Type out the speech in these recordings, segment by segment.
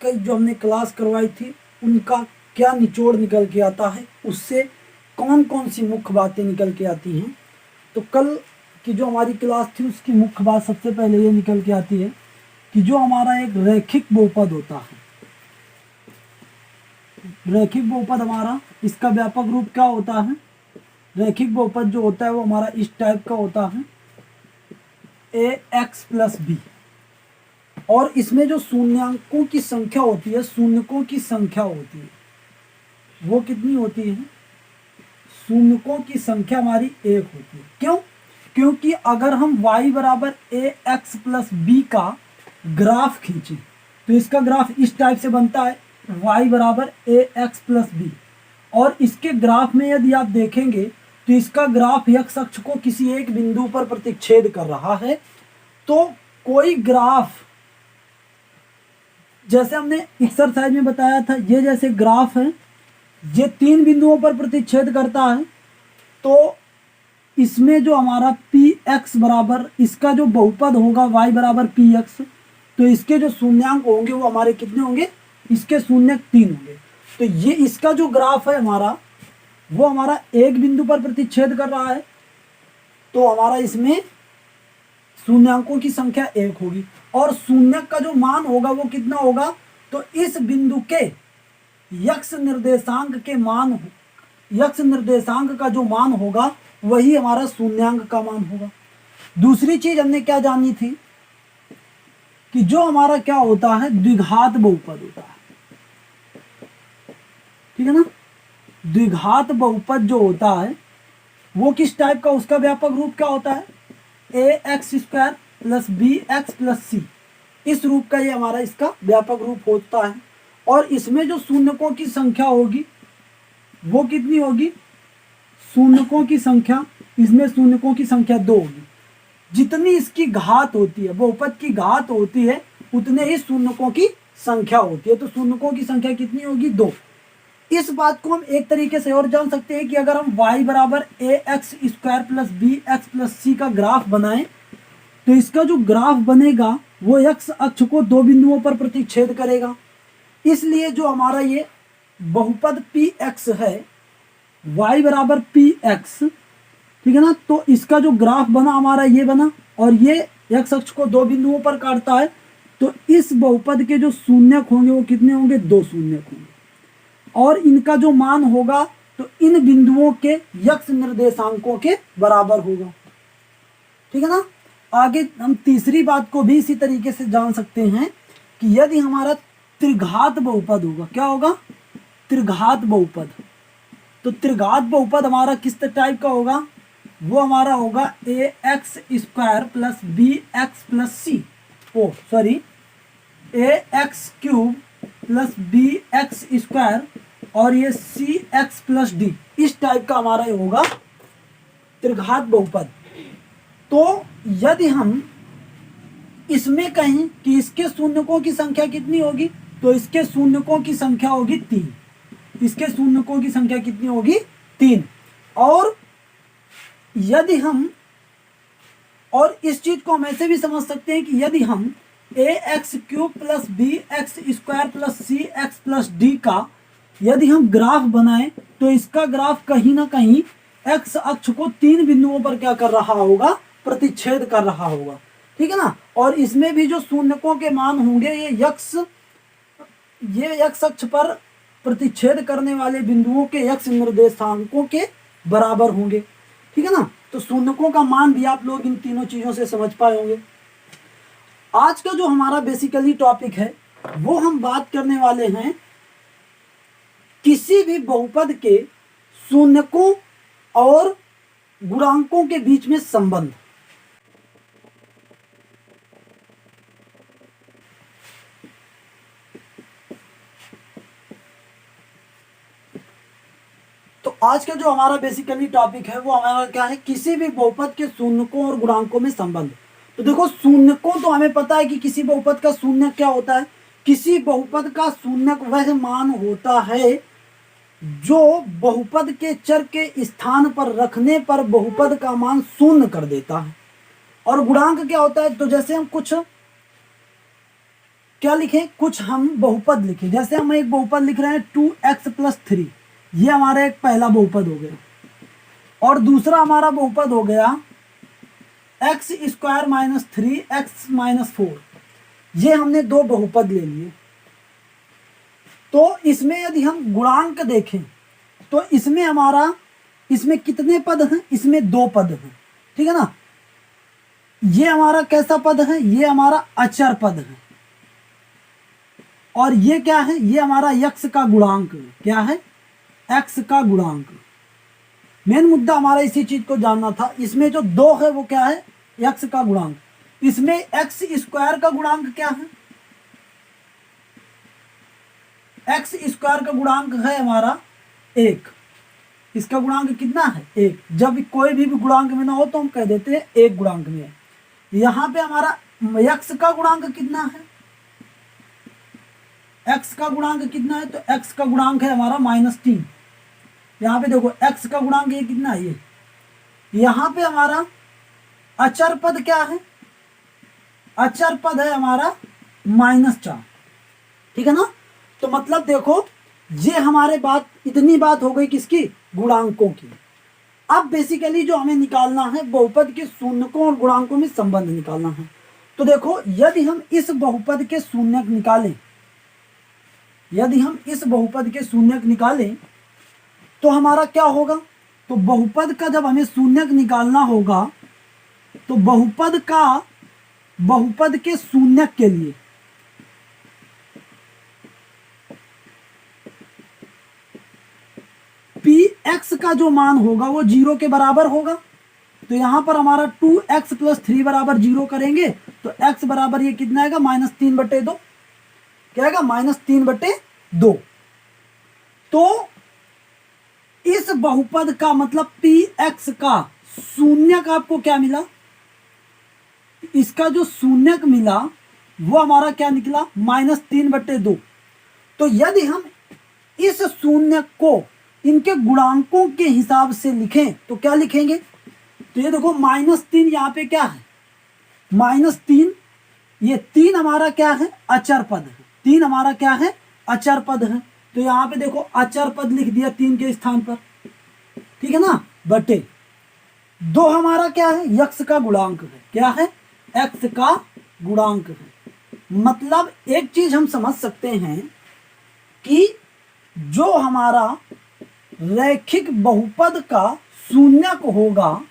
कल की जो हमने क्लास करवाई थी उनका क्या निचोड़ निकल के आता है, उससे कौन कौन सी मुख्य बातें निकल के आती हैं। तो कल की जो हमारी क्लास थी उसकी मुख्य बात सबसे पहले ये निकल के आती है कि जो हमारा एक रैखिक बहुपद होता है, रैखिक बहुपद हमारा, इसका व्यापक रूप क्या होता है। रैखिक बहुपद जो होता है वो हमारा इस टाइप का होता है, ax प्लस बी, और इसमें जो शून्यांकों की संख्या होती है, शून्यकों की संख्या होती है, वो कितनी होती है, शून्यकों की संख्या हमारी 1 होती है। क्यों? क्योंकि अगर हम y बराबर ax प्लस बी का ग्राफ खींचें तो इसका ग्राफ इस टाइप से बनता है, y बराबर ax प्लस बी, और इसके ग्राफ में यदि आप देखेंगे तो इसका ग्राफ x अक्ष को किसी एक बिंदु पर प्रतिच्छेद कर रहा है। तो कोई ग्राफ, जैसे हमने एक्सरसाइज में बताया था, ये जैसे ग्राफ है, ये 3 बिंदुओं पर प्रतिच्छेद करता है, तो इसमें जो हमारा px बराबर, इसका जो बहुपद होगा y बराबर px, तो इसके जो शून्यांक होंगे वो हमारे कितने होंगे, इसके शून्यक 3 होंगे। तो ये इसका जो ग्राफ है हमारा, वो हमारा एक बिंदु पर प्रतिच्छेद कर रहा है, तो हमारा इसमें शून्यांकों की संख्या 1 होगी, और शून्यक का जो मान होगा वो कितना होगा, तो इस बिंदु के यक्ष निर्देशांक के मान, यक्ष निर्देशांक का जो मान होगा वही हमारा शून्यांक का मान होगा। दूसरी चीज हमने क्या जानी थी कि जो हमारा क्या होता है, द्विघात बहुपद होता है, ठीक है ना। द्विघात बहुपद जो होता है वो किस टाइप का, उसका व्यापक रूप क्या होता है, ax square plus B X plus C, इस रूप का ये हमारा इसका व्यापक रूप होता है। और इसमें जो शून्यकों की संख्या होगी वो कितनी होगी, शून्यकों की संख्या, इसमें शून्यकों की संख्या 2 होगी। जितनी इसकी घात होती है, बहुपद की घात होती है, उतने ही शून्यकों की संख्या होती है। तो शून्यकों की संख्या कितनी होगी, 2। इस बात को हम एक तरीके से और जान सकते हैं कि अगर हम y बराबर ax square plus B X plus C का ग्राफ बनाएं तो इसका जो ग्राफ बनेगा वो x अक्ष को 2 बिंदुओं पर प्रतिच्छेद करेगा। इसलिए जो हमारा ये बहुपद px है, y बराबर px, ठीक है ना, तो इसका जो ग्राफ बना हमारा ये बना, और ये x अक्ष को 2 बिंदुओं पर काटता है, तो इस बहुपद के जो शून्यक होंगे वो कितने होंगे, 2 शून्यक होंगे, और इनका जो मान होगा तो इन बिंदुओं के यक्ष निर्देशांकों के बराबर होगा, ठीक है ना। आगे हम तीसरी बात को भी इसी तरीके से जान सकते हैं कि यदि हमारा त्रिघात बहुपद होगा, क्या होगा, त्रिघात बहुपद, तो त्रिघात बहुपद हमारा किस टाइप का होगा, वो हमारा होगा ax square plus B X plus C, oh sorry ax cube plus B X square और ये सी एक्स प्लस डी, इस टाइप का हमारा ये होगा त्रिघात बहुपद। तो यदि हम इसमें कहें कि इसके शून्यकों की संख्या कितनी होगी, तो इसके शून्यकों की संख्या होगी 3, इसके शून्यकों की संख्या कितनी होगी, 3। और यदि हम, और इस चीज को हम ऐसे भी समझ सकते हैं कि यदि हम ax cube plus B X square plus C X plus D का यदि हम ग्राफ बनाएं तो इसका ग्राफ कहीं ना कहीं x अक्ष को 3 बिंदुओं पर क्या कर रहा होगा, प्रतिच्छेद कर रहा होगा, ठीक है ना। और इसमें भी जो शून्यकों के मान होंगे ये x अक्ष पर प्रतिच्छेद करने वाले बिंदुओं के x निर्देशांकों के बराबर होंगे, ठीक है ना। तो शून्यकों का मान भी आप लोग इन तीनों चीजों से समझ पाए होंगे। आज का जो हमारा बेसिकली टॉपिक है वो हम बात करने वाले हैं किसी भी बहुपद के शून्यकों और गुणांकों के बीच में संबंध। तो आज का जो हमारा बेसिकली टॉपिक है वो हमारा क्या है, किसी भी बहुपद के शून्यकों और गुणांकों में संबंध। तो देखो शून्यकों तो हमें पता है कि किसी बहुपद का शून्यक क्या होता है, किसी बहुपद का शून्यक वह मान होता है जो बहुपद के चर के स्थान पर रखने पर बहुपद का मान शून्य कर देता है। और गुणांक क्या होता है, तो जैसे हम कुछ क्या लिखें, कुछ हम बहुपद लिखें। जैसे हम एक बहुपद लिख रहे हैं 2x+3, ये हमारा एक पहला बहुपद हो गया। और दूसरा हमारा बहुपद हो गया x² - 3x - 4, ये हमने दो बहुपद ले लिए। तो इसमें यदि हम गुणांक देखें तो इसमें हमारा, इसमें कितने पद हैं, इसमें दो पद हैं, ठीक है ना। ये हमारा कैसा पद है, ये हमारा अचर पद है। और ये क्या है, ये हमारा x का गुणांक है। क्या है, x का गुणांक। मेन मुद्दा हमारा इसी चीज को जानना था। इसमें जो दो है वो क्या है, x का गुणांक। इसमें x² का गुणांक क्या है, x² का गुणांक है हमारा 1। इसका गुणांक कितना है, 1। जब कोई भी गुणांक में ना हो तो हम कह देते हैं 1 गुणांक में है। यहां पे हमारा x का गुणांक कितना है, x का गुणांक कितना है, तो x का गुणांक है हमारा -3। यहाँ पे देखो x का गुणांक ये कितना है, ये यहाँ पे हमारा अचर पद क्या है, अचर पद है हमारा -4, ठीक है ना। तो मतलब देखो ये हमारे बात, इतनी बात हो गई किसकी, गुणांकों की। अब बेसिकली जो हमें निकालना है, बहुपद के शून्यकों और गुणांकों में संबंध निकालना है। तो देखो यदि हम इस बहुपद के शून्यक निकालें, यदि हम इस बहुपद के शून्यक निकालें तो हमारा क्या होगा, तो बहुपद का जब हमें शून्यक निकालना होगा तो बहुपद के शून्यक के लिए px का जो मान होगा वो 0 के बराबर होगा। तो यहां पर हमारा 2x + 3 बराबर 0 करेंगे तो x बराबर ये कितना आएगा, -3/2। क्या आएगा, -3/2। तो इस बहुपद का मतलब px का शून्यक आपको क्या मिला, इसका जो शून्यक मिला वो हमारा क्या निकला, -3/2। तो यदि हम इस शून्यक को इनके गुणांकों के हिसाब से लिखें तो क्या लिखेंगे, तो ये देखो -3 यहाँ पे क्या है, -3, ये 3 हमारा क्या है, अचर पद है। 3 हमारा क्या है, अचर पद है। तो यहाँ पे देखो अचर पद लिख दिया 3 के स्थान पर, ठीक है ना, बटे 2 हमारा क्या है, x का गुणांक है। क्या है, x का गुणांक है। मतलब एक चीज हम समझ सकते हैं कि जो हमारा रैखिक बहुपद का शून्यक होगा,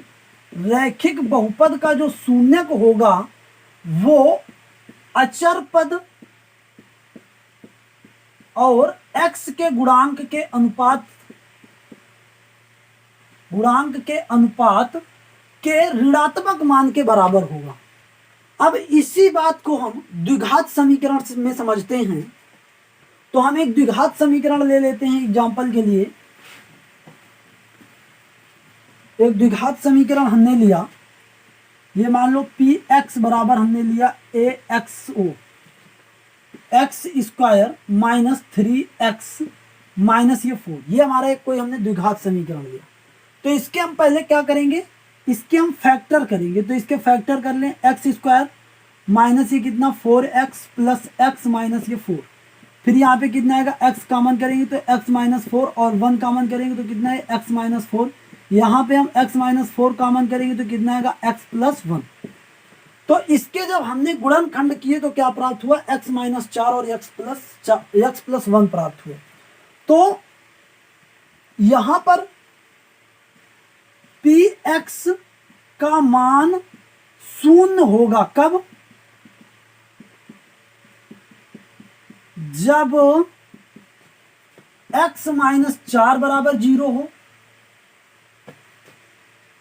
रैखिक बहुपद का जो शून्यक होगा वो अचर पद और x के गुणांक के अनुपात के ऋणात्मक मान के बराबर होगा। अब इसी बात को हम द्विघात समीकरण में समझते हैं। तो हम एक द्विघात समीकरण ले लेते हैं एग्जांपल के लिए। एक द्विघात समीकरण हमने लिया, ये मान लो px बराबर हमने लिया axo, x² - 3x - ये 4, ये हमारा एक कोई हमने द्विघात समीकरण लिया। तो इसके हम पहले क्या करेंगे, इसके हम फैक्टर करेंगे। तो इसके फैक्टर कर लें, x² माइनस ये कितना 4x + x - ये 4, फिर यहाँ पे कितना आएगा, x कॉमन करेंगे तो x - 4 और 1 कॉमन करेंगे तो कितना है, x - 4। यहाँ पे हम x - 4 कॉमन करेंगे तो कितना आएगा, x + 1। तो इसके जब हमने गुणनखंड किए तो क्या प्राप्त हुआ, x - 4 और x + 1 प्राप्त हुआ। तो यहां पर px का मान 0 होगा कब, जब x - 4 बराबर 0 हो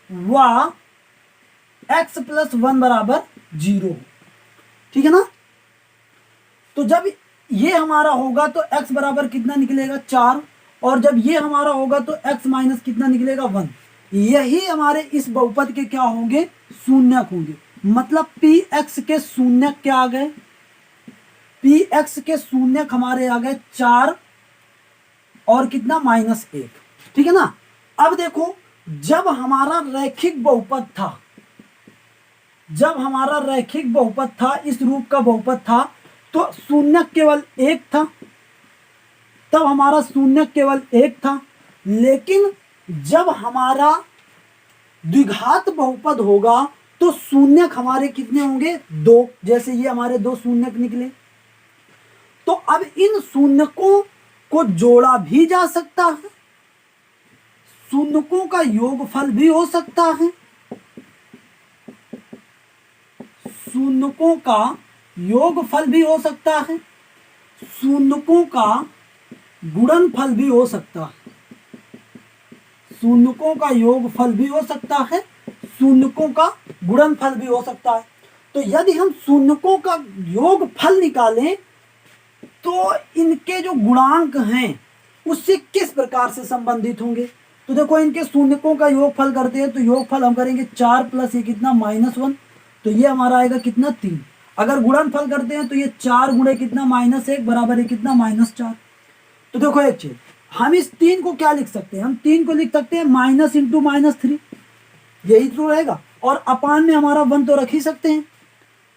व x + 1 बराबर 0 हो, ठीक है ना। तो जब ये हमारा होगा तो x बराबर कितना निकलेगा, 4, और जब ये हमारा होगा तो x माइनस कितना निकलेगा, 1। यही हमारे इस बहुपद के क्या होंगे, शून्यक होंगे। मतलब px के शून्यक क्या आ गए, px के शून्यक हमारे आ गए 4 और कितना, -1, ठीक है ना। अब देखो जब हमारा रैखिक बहुपद था, जब हमारा रैखिक बहुपद था, इस रूप का बहुपद था, तो शून्य केवल एक था, तब हमारा शून्य केवल एक था। लेकिन जब हमारा द्विघात बहुपद होगा तो शून्यक हमारे कितने होंगे? 2। जैसे ये हमारे 2 शून्यक निकले। तो अब इन शून्यकों को जोड़ा भी जा सकता है, शून्यकों का योगफल भी हो सकता है, शून्यकों का योगफल भी हो सकता है, शून्यकों का गुणनफल भी हो सकता है, शून्यकों का योगफल भी हो सकता है, शून्यकों का गुणनफल भी हो सकता है। तो यदि हम शून्यकों का योगफल निकालें तो इनके जो गुणांक हैं उससे किस प्रकार से संबंधित होंगे? तो देखो, इनके शून्यकों का योगफल करते हैं तो योगफल हम करेंगे 4 प्लस ये कितना -1, तो ये हमारा आएगा कितना 3। अगर गुणनफल करते हैं तो ये 4 गुणे कितना -1 बराबर है कितना -4। तो देखो एक चीज, हम इस 3 को क्या लिख सकते हैं? हम 3 को लिख सकते हैं माइनस इंटू -3, यही तो रहेगा। और अपान में हमारा 1 तो रख ही सकते हैं,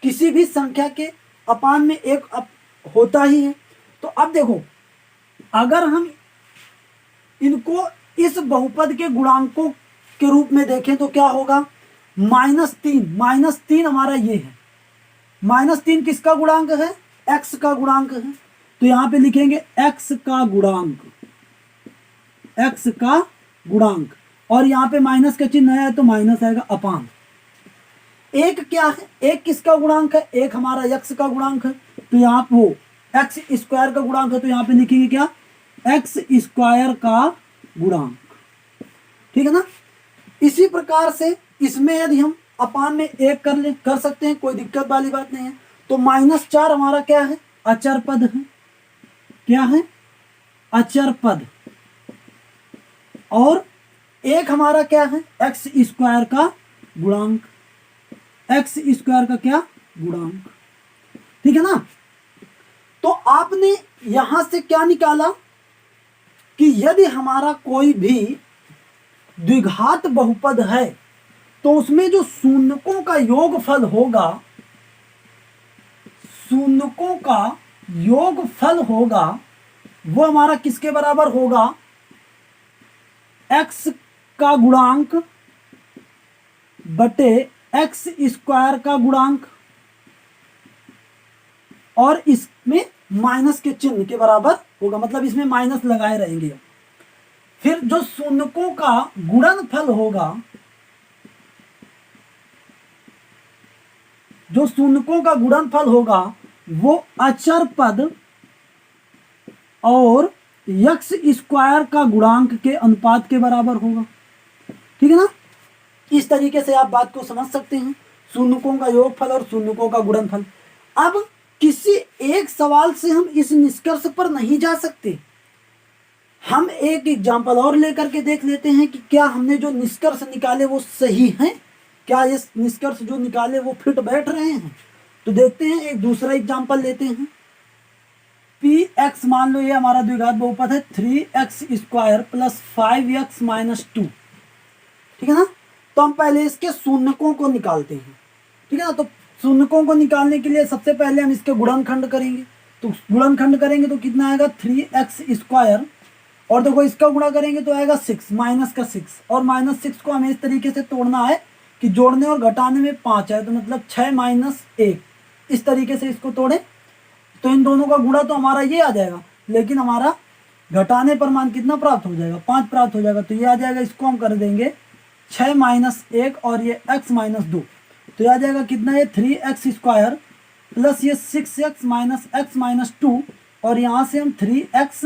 किसी भी संख्या के अपान में एक होता ही है। तो अब देखो, अगर हम इनको इस बहुपद के गुणांकों के रूप में देखें तो क्या होगा? -3 हमारा ये है। -3 किसका गुणांक है? x का गुणांक है। तो यहां पे लिखेंगे x का गुणांक, x का गुणांक, और यहाँ पे माइनस का चिन्ह है तो माइनस आएगा अपान। एक क्या है? एक किसका गुणांक है? एक हमारा x का गुणांक है, तो यहाँ वो x स्क्वायर का गुणांक है, तो यहाँ पे लिखेंगे क्या? x स्क्वायर का गुणांक। ठीक है ना? इसी प्रकार से इसमें यदि हम अपान में 1 कर सकते हैं, कोई दिक्कत वाली बात नहीं है। तो -4 हमारा क्या है? अचर पद है। क्या है? अचर पद। और एक हमारा क्या है? एक्स स्क्वायर का गुणांक, एक्स स्क्वायर का क्या? गुणांक। ठीक है ना? तो आपने यहां से क्या निकाला कि यदि हमारा कोई भी द्विघात बहुपद है तो उसमें जो शून्यकों का योगफल होगा, शून्यकों का योगफल होगा, वो हमारा किसके बराबर होगा? x का गुणांक बटे एक्स स्क्वायर का गुणांक, और इसमें माइनस के चिन्ह के बराबर होगा, मतलब इसमें माइनस लगाए रहेंगे। फिर जो शून्यकों का गुणनफल होगा, जो शून्यकों का गुणनफल होगा वो अचर पद और एक्स स्क्वायर का गुणांक के अनुपात के बराबर होगा। ठीक है ना? इस तरीके से आप बात को समझ सकते हैं, शून्यकों का योगफल और शून्यकों का गुणनफल। अब किसी एक सवाल से हम इस निष्कर्ष पर नहीं जा सकते, हम एक एग्जाम्पल और लेकर के देख लेते हैं कि क्या हमने जो निष्कर्ष निकाले वो सही हैं, क्या ये निष्कर्ष जो निकाले वो फिट बैठ रहे हैं। तो देखते हैं, एक दूसरा एग्जाम्पल लेते हैं। px, मान लो ये हमारा द्विघात बहुपद है 3x square plus 5x minus 2। ठीक है ना? तो हम पहले इसके शून्यकों को निकालते हैं। ठीक है ना? तो शून्यकों को निकालने के लिए सबसे पहले हम इसके गुणनखंड करेंगे। तो गुणनखंड करेंगे तो कितना आएगा? 3x स्क्वायर, और देखो इसका गुणा करेंगे तो आएगा 6, माइनस का 6, और -6 को हमें इस तरीके से तोड़ना है कि जोड़ने और घटाने में 5 है, तो मतलब 6 माइनस 1, इस तरीके से इसको तोड़े तो इन दोनों का गुणा तो हमारा ये आ जाएगा, लेकिन हमारा घटाने पर मान कितना प्राप्त हो जाएगा? 5 प्राप्त हो जाएगा। तो ये आ जाएगा, इसको हम कर देंगे 6 माइनस 1 और ये x माइनस 2, तो ये आ जाएगा कितना? ये 3x स्क्वायर प्लस ये 6x माइनस x माइनस 2, और यहाँ से हम 3x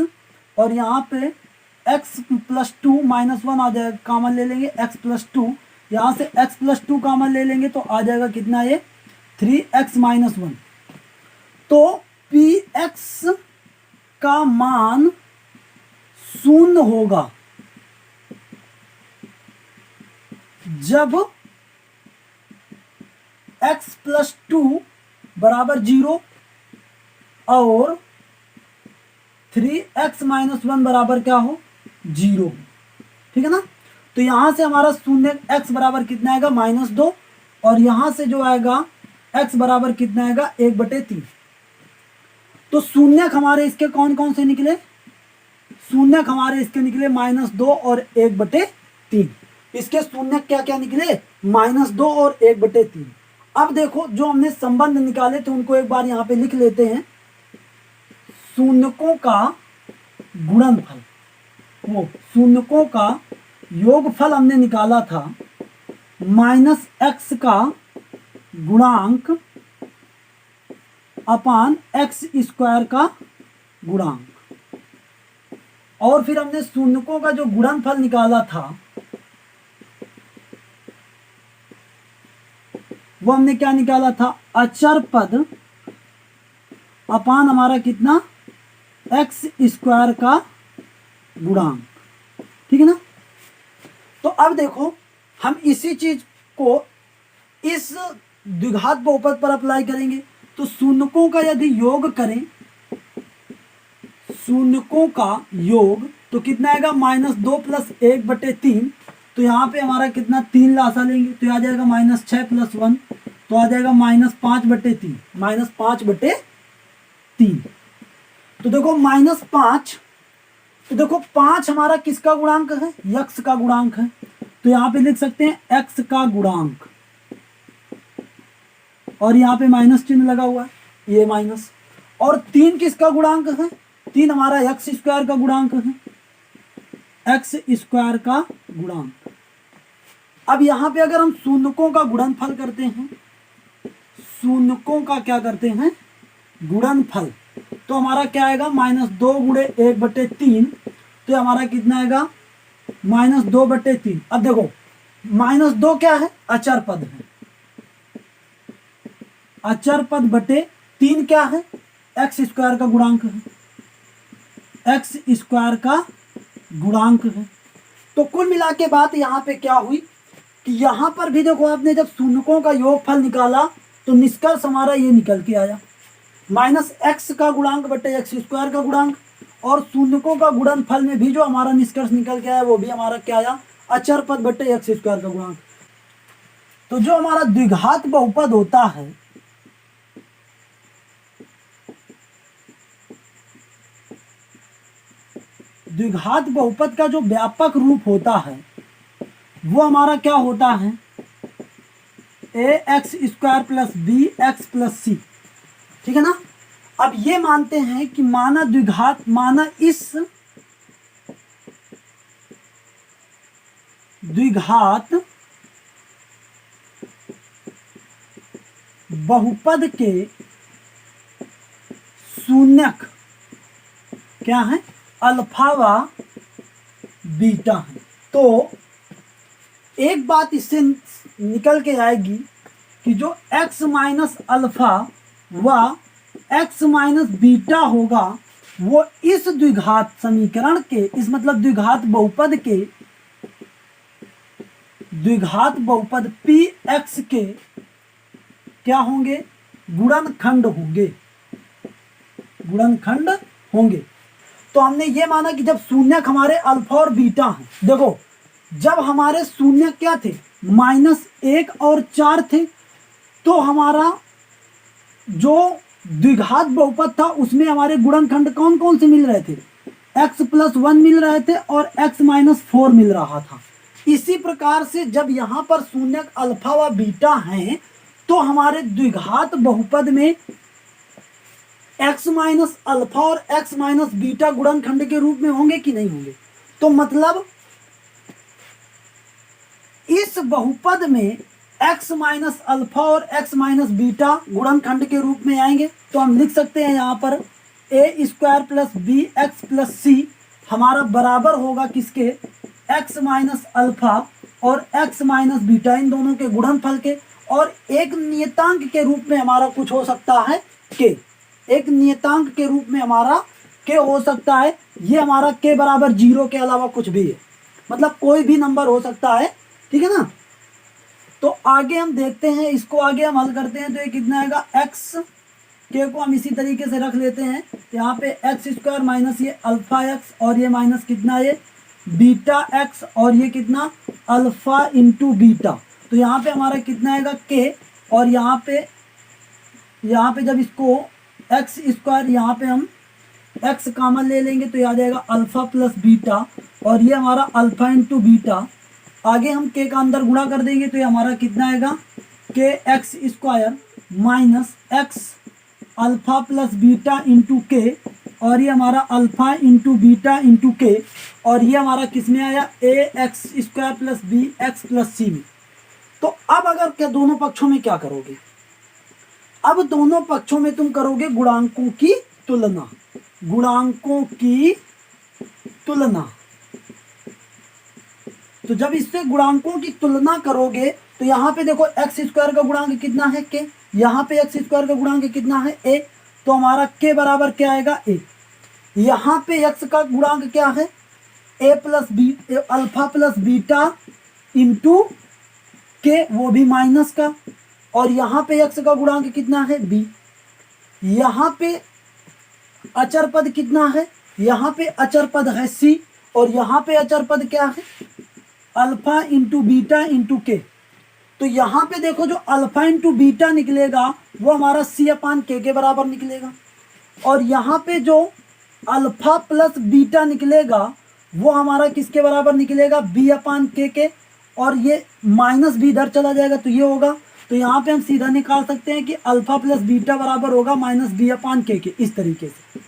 और यहाँ पे x प्लस 2 माइनस 1 आ जाएगा, कॉमन ले लेंगे x प्लस 2, यहाँ से x प्लस 2 कॉमन ले लेंगे तो आ जाएगा कितना? ये 3x माइनस 1। तो px का मान 0 होगा जब x प्लस 2 बराबर 0 और 3x माइनस 1 बराबर क्या हो? 0। ठीक है ना? तो यहां से हमारा शून्य x बराबर कितना आएगा? -2, और यहां से जो आएगा x बराबर कितना आएगा? 1/3। तो शून्यक हमारे इसके कौन कौन से निकले, शून्यक हमारे इसके निकले -2 और 1/3। इसके शून्यक क्या क्या निकले, -2 और 1/3। अब देखो जो हमने संबंध निकाले थे उनको एक बार यहाँ पे लिख लेते हैं। शून्यकों का गुणनफल, वो शून्यकों का योगफल हमने निकाला था -x का गुणांक अपान x² का गुणांक। और फिर हमने शून्यकों का जो गुणनफल निकाला था वो हमने क्या निकाला था, अचर पद अपान हमारा कितना, x² का गुणांक। ठीक है ना। तो अब देखो हम इसी चीज को इस द्विघात बहुपद पर अप्लाई करेंगे। तो शून्यकों का यदि योग करें, शून्यकों का योग तो कितना आएगा, -2 + 1/3। तो यहाँ पे हमारा कितना, 3 लासा लेंगे तो आ जाएगा -6 + 1, तो आ जाएगा -5/3, -5/3। तो देखो -5, तो देखो 5 हमारा किसका गुणांक है, यक्स का गुणांक है। तो यहाँ पे लिख सकते हैं x का गुणांक, और यहाँ पे माइनस चिन्ह लगा हुआ है, ये माइनस। और 3 किसका गुणांक है, 3 हमारा x² का गुणांक है, x² का गुणांक। अब यहाँ पे अगर हम शून्यकों का गुणनफल करते हैं, शून्यकों का क्या करते हैं, गुणनफल, तो हमारा क्या आएगा, -2 × 1/3। तो हमारा कितना आएगा, -2/3। अब देखो -2 क्या है, अचर पद है, अचर पद बटे 3 क्या है, x² का गुणांक है, x² का गुणांक है। तो कुल मिला के बात यहाँ पे क्या हुई कि यहाँ पर भी देखो आपने जब शून्यकों का योगफल निकाला तो निष्कर्ष हमारा ये निकल के आया, -x का गुणांक बटे x² का गुणांक। और शून्यकों का गुणनफल में भी जो हमारा निष्कर्ष निकल के आया वो भी हमारा क्या आया, अचर पद बटे x² का गुणांक। तो जो हमारा द्विघात बहुपद होता है, द्विघात बहुपद का जो व्यापक रूप होता है वो हमारा क्या होता है, ax² + bx + c। ठीक है ना। अब ये मानते हैं कि माना द्विघात, माना इस द्विघात बहुपद के शून्यक क्या है, अल्फा व बीटा है। तो एक बात इससे निकल के आएगी कि जो x - अल्फा व x - बीटा होगा वो इस द्विघात समीकरण के, इस मतलब द्विघात बहुपद के, द्विघात बहुपद px के क्या होंगे, गुणनखंड होंगे, गुणनखंड होंगे। तो हमने ये माना कि जब शून्यक हमारे अल्फा और बीटा हैं, देखो जब हमारे शून्यक क्या थे, -1 और 4 थे, तो हमारा जो द्विघात बहुपद था उसमें हमारे गुणनखंड कौन कौन से मिल रहे थे, x + 1 मिल रहे थे और x - 4 मिल रहा था। इसी प्रकार से जब यहाँ पर शून्यक अल्फा व बीटा हैं तो हमारे द्विघात बहुपद में x - अल्फा और x - बीटा गुणनखंड के रूप में होंगे कि नहीं होंगे। तो मतलब इस बहुपद में x - अल्फा और x - बीटा गुणनखंड के रूप में आएंगे। तो हम लिख सकते हैं यहाँ पर a² + bx + c हमारा बराबर होगा किसके, x - अल्फा और x - बीटा, इन दोनों के गुणनफल के। और एक नियतांक के रूप में हमारा कुछ हो सकता है k, एक नियतांक के रूप में हमारा k हो सकता है। ये हमारा k = 0 के अलावा कुछ भी है, मतलब कोई भी नंबर हो सकता है। ठीक है ना। तो आगे हम देखते हैं, इसको आगे हम हल करते हैं। तो ये कितना आएगा, x k को हम इसी तरीके से रख लेते हैं। यहाँ पे x² - ये अल्फा x और ये माइनस कितना, ये बीटा x और ये कितना, अल्फा × बीटा। तो यहाँ पे हमारा कितना आएगा k, और यहाँ पे जब इसको एक्स स्क्वायर, यहाँ पे हम एक्स कॉमन ले लेंगे तो याद आएगा अल्फा प्लस बीटा, और ये हमारा अल्फा इंटू बीटा। आगे हम के का अंदर गुणा कर देंगे तो ये हमारा कितना आएगा, के x square minus x alpha plus beta into के, और ये हमारा अल्फा इंटू बीटा इंटू के, और ये हमारा किस में आया, A X square plus B X plus C में। तो अब अगर क्या दोनों पक्षों में क्या करोगे, अब दोनों पक्षों में तुम करोगे गुणांकों की तुलना, गुणांकों की तुलना। तो जब इससे गुणांकों की तुलना करोगे तो यहाँ पे देखो एक्स स्क्वायर का गुणांक कितना है के, यहाँ पे एक्स स्क्वायर का गुणांक कितना है ए, तो हमारा के बराबर क्या आएगा ए। यहाँ पे एक्स का गुणांक क्या है, A plus B, alpha plus beta into K, वो भी माइनस का, और यहाँ पे एक्स का गुणांक कितना है बी। यहाँ पे अचर पद कितना है, यहाँ पे अचर पद है सी, और यहाँ पे अचर पद क्या है, अल्फा इंटू बीटा इंटू के। तो यहाँ पे देखो जो अल्फा इंटू बीटा निकलेगा वो हमारा सी अपान के बराबर निकलेगा, और यहाँ पे जो अल्फा प्लस बीटा निकलेगा वो हमारा किसके बराबर निकलेगा, बी अपान के, और ये माइनस बी इधर चला जाएगा तो ये होगा। तो यहाँ पे हम सीधा निकाल सकते हैं कि अल्फा प्लस बीटा बराबर होगा माइनस बी अपान के, इस तरीके से,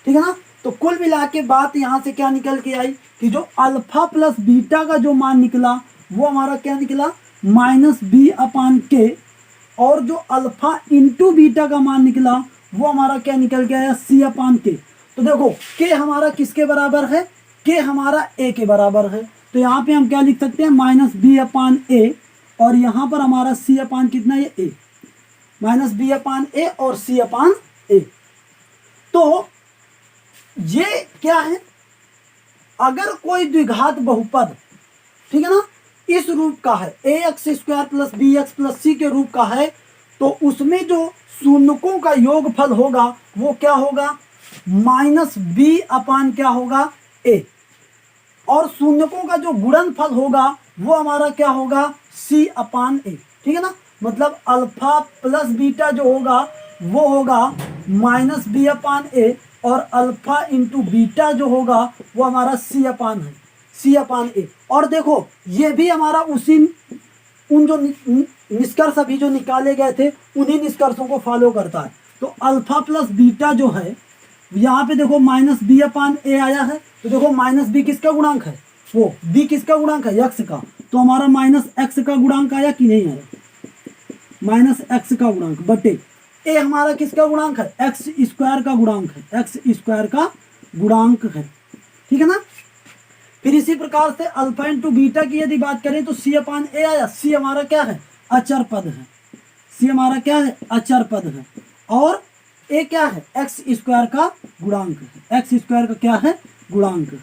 ठीक है ना। तो कुल मिला के बात यहाँ से क्या निकल के आई कि जो अल्फा प्लस बीटा का जो मान निकला वो हमारा क्या निकला, माइनस बी अपान के, और जो अल्फा इंटू बीटा का मान निकला वो हमारा क्या निकल के आया, सी अपान के। तो देखो के हमारा किसके बराबर है, के हमारा ए के बराबर है, तो यहाँ पे हम क्या लिख सकते हैं, माइनस बी अपान ए, और यहाँ पर हमारा सी अपान कितना है ए, माइनस बी अपान ए और सी अपान ए। तो ये क्या है, अगर कोई द्विघात बहुपद, ठीक है ना, इस रूप का है, A X square plus B X plus C के रूप का है, तो उसमें जो शून्यकों का योगफल होगा वो क्या होगा, माइनस बी अपान क्या होगा ए, और शून्यकों का जो गुणनफल होगा वो हमारा क्या होगा, सी अपान ए, ठीक है ना। मतलब अल्फा प्लस बीटा जो होगा वो होगा माइनस बी अपान ए, और अल्फा इंटू बीटा जो होगा वो हमारा सी अपान है, सी अपान ए। और देखो ये भी हमारा उसी उन जो निष्कर्ष अभी जो निकाले गए थे उन्हीं निष्कर्षों को फॉलो करता है। तो अल्फा प्लस बीटा जो है यहाँ पे देखो माइनस बी अपान ए आया है, तो देखो माइनस बी किसका गुणांक है, वो बी किसका गुणांक है, एक्स का, तो हमारा माइनस एक्स का गुणांक आया कि नहीं आया, माइनस एक्स का गुणांक बटे ए हमारा किसका गुणांक है, एक्स स्क्वायर का गुणांक है, एक्स स्क्वायर का गुणांक है, ठीक है ना। फिर इसी प्रकार से अल्फा इंटू बीटा की यदि बात करें तो सी अपान ए आया, सी हमारा क्या है, अचर पद है, सी हमारा क्या है, अचर पद है, और ए क्या है, एक्स स्क्वायर का गुणांक है, एक्स स्क्वायर का क्या है, गुणांक है।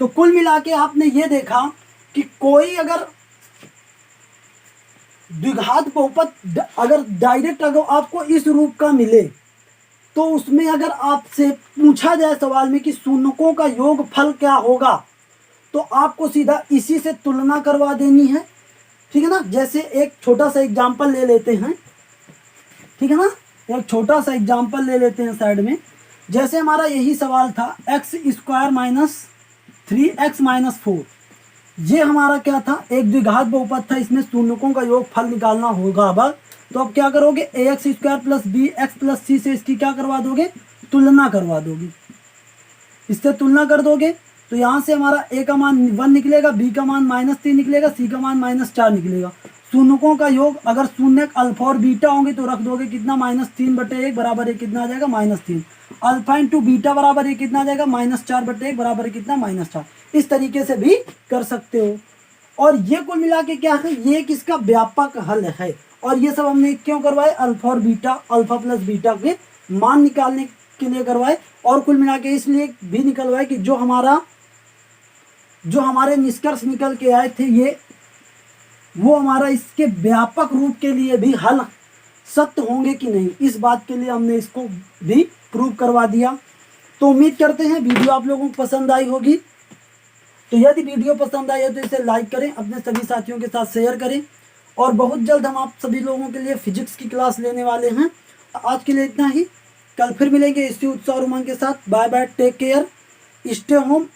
तो कुल मिला के आपने ये देखा कि कोई अगर द्विघात बहुपद अगर डायरेक्ट अगर आपको इस रूप का मिले तो उसमें अगर आपसे पूछा जाए सवाल में कि शून्यकों का योगफल क्या होगा, तो आपको सीधा इसी से तुलना करवा देनी है, ठीक है ना। जैसे एक छोटा सा एग्जांपल ले लेते हैं, ठीक है ना, एक छोटा सा एग्जांपल ले लेते हैं साइड में। जैसे हमारा यही सवाल था x square minus 3x minus 4, ये हमारा क्या था, एक द्विघात बहुपद था, इसमें शून्यकों का योगफल निकालना होगा। अब तो अब क्या करोगे, A X square plus B X plus C से इसकी क्या करवा दोगे, तुलना करवा दोगे, इससे तुलना कर दोगे तो यहाँ से हमारा ए का मान 1 निकलेगा, बी का मान -3 निकलेगा, सी का मान -4 निकलेगा। शून्यकों का योग अगर शून्य अल्फा और बीटा होंगे तो रख दोगे कितना, -3/1 बराबर है कितना आ जाएगा, -3। अल्फा इंटू बीटा बराबर है कितना आ जाएगा, -4/1 बराबर है कितना, -4। इस तरीके से भी कर सकते हो। और ये कुल मिला के क्या है, ये किसका व्यापक हल है। और ये सब हमने क्यों करवाए, अल्फा और बीटा, अल्फा प्लस बीटा के मान निकालने के लिए करवाए। और कुल मिला के इसलिए भी निकलवाए कि जो हमारे निष्कर्ष निकल के आए थे ये वो हमारा इसके व्यापक रूप के लिए भी हल सत्य होंगे कि नहीं, इस बात के लिए हमने इसको भी प्रूव करवा दिया। तो उम्मीद करते हैं वीडियो आप लोगों को पसंद आई होगी। तो यदि वीडियो पसंद आई है तो इसे लाइक करें, अपने सभी साथियों के साथ शेयर करें। और बहुत जल्द हम आप सभी लोगों के लिए फिजिक्स की क्लास लेने वाले हैं। आज के लिए इतना ही। कल फिर मिलेंगे इसी उत्साह और उमंग के साथ। Bye bye, take care, stay home.